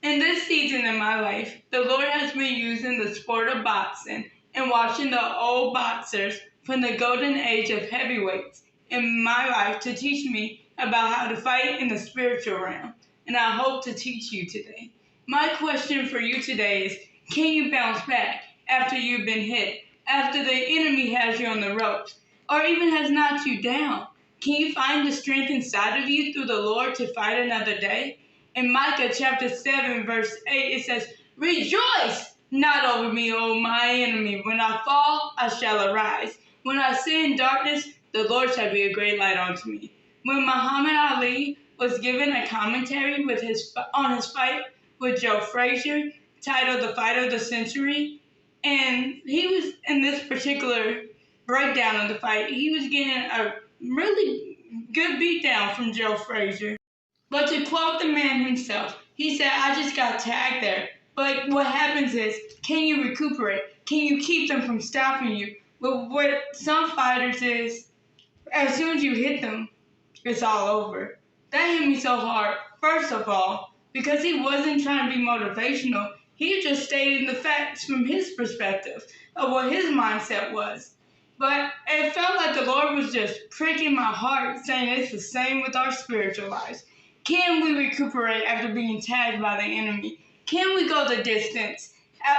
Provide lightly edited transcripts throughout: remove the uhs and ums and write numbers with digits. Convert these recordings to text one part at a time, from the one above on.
In this season in my life, the Lord has been using the sport of boxing and watching the old boxers from the golden age of heavyweights in my life to teach me about how to fight in the spiritual realm. And I hope to teach you today. My question for you today is, can you bounce back after you've been hit, after the enemy has you on the ropes, or even has knocked you down? Can you find the strength inside of you through the Lord to fight another day? In Micah chapter 7, verse 8, it says, "Rejoice not over me, O my enemy. When I fall, I shall arise. When I sit in darkness, the Lord shall be a great light unto me." When Muhammadali was given a commentary on his fight with Joe Frazier, titled "The Fight of the Century," and he was in this particular breakdown of the fight, he was getting a really good beatdown from Joe Frazier. But to quote the man himself, he said, "I just got tagged there." But what happens is, can you recuperate? Can you keep them from stopping you? But what some fighters is, as soon as you hit them, it's all over. That hit me so hard, first of all, because he wasn't trying to be motivational. He just stated the facts from his perspective of what his mindset was. But it felt like the Lord was just pricking my heart, saying it's the same with our spiritual lives. Can we recuperate after being tagged by the enemy? Can we go the distance,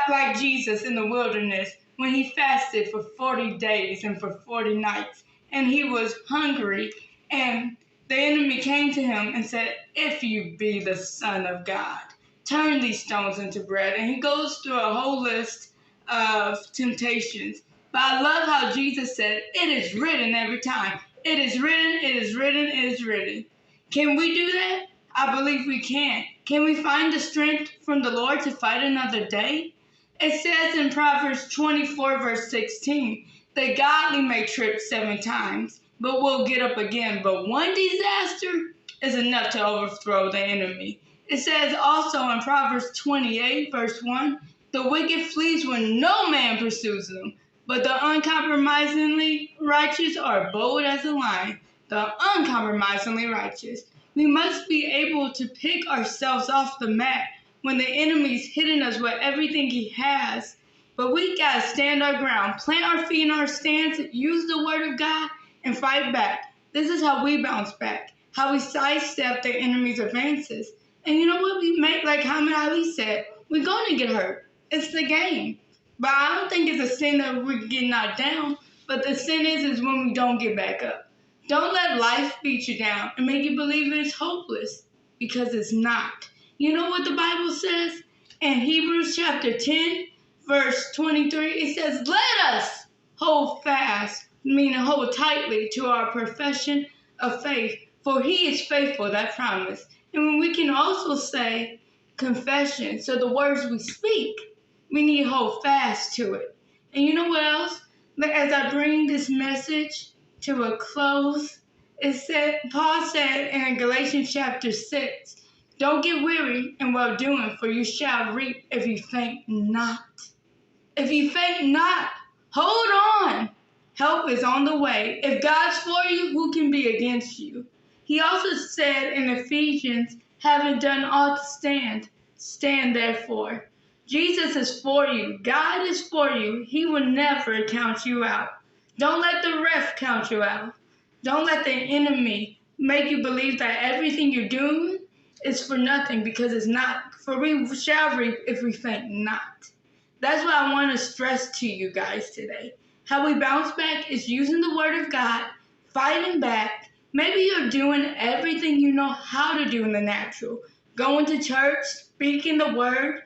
like Jesus in the wilderness when he fasted for 40 days and for 40 nights, and he was hungry, and the enemy came to him and said, "If you be the Son of God, turn these stones into bread." And he goes through a whole list of temptations. But I love how Jesus said, "It is written" every time. It is written, it is written, it is written. Can we do that? I believe we can. Can we find the strength from the Lord to fight another day? It says in Proverbs 24, verse 16, "The godly may trip 7 times, but will get up again. But one disaster is enough to overthrow the enemy." It says also in Proverbs 28, verse 1, "The wicked flees when no man pursues them, but the uncompromisingly righteous are bold as a lion." The uncompromisingly righteous. We must be able to pick ourselves off the mat when the enemy's hitting us with everything he has. But we gotta stand our ground, plant our feet in our stance, use the word of God, and fight back. This is how we bounce back, how we sidestep the enemy's advances. And you know what? We make, like Muhammad Ali said, we're gonna get hurt. It's the game. But I don't think it's a sin that we get knocked down, but the sin is when we don't get back up. Don't let life beat you down and make you believe it's hopeless, because it's not. You know what the Bible says? In Hebrews chapter 10, verse 23, it says, "Let us hold fast," meaning hold tightly, "to our profession of faith, for he is faithful that promised." And we can also say confession. So the words we speak, we need to hold fast to it. And you know what else? As I bring this message to a close, Paul said in Galatians chapter 6, "Don't get weary in well doing, for you shall reap if you faint not." If you faint not, hold on. Help is on the way. If God's for you, who can be against you? He also said in Ephesians, "Having done all to stand, stand therefore." Jesus is for you. God is for you. He will never count you out. Don't let the ref count you out. Don't let the enemy make you believe that everything you're doing is for nothing, because it's not. For we shall reap if we faint not. That's what I want to stress to you guys today. How we bounce back is using the word of God, fighting back. Maybe you're doing everything you know how to do in the natural. Going to church, speaking the word,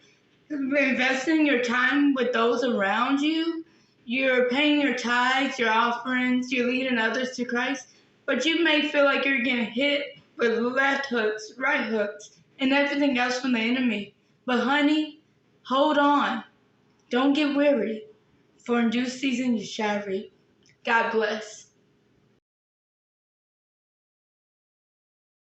investing your time with those around you. You're paying your tithes, your offerings, you're leading others to Christ, but you may feel like you're getting hit with left hooks, right hooks, and everything else from the enemy. But honey, hold on. Don't get weary, for in due season you shall reap. God bless.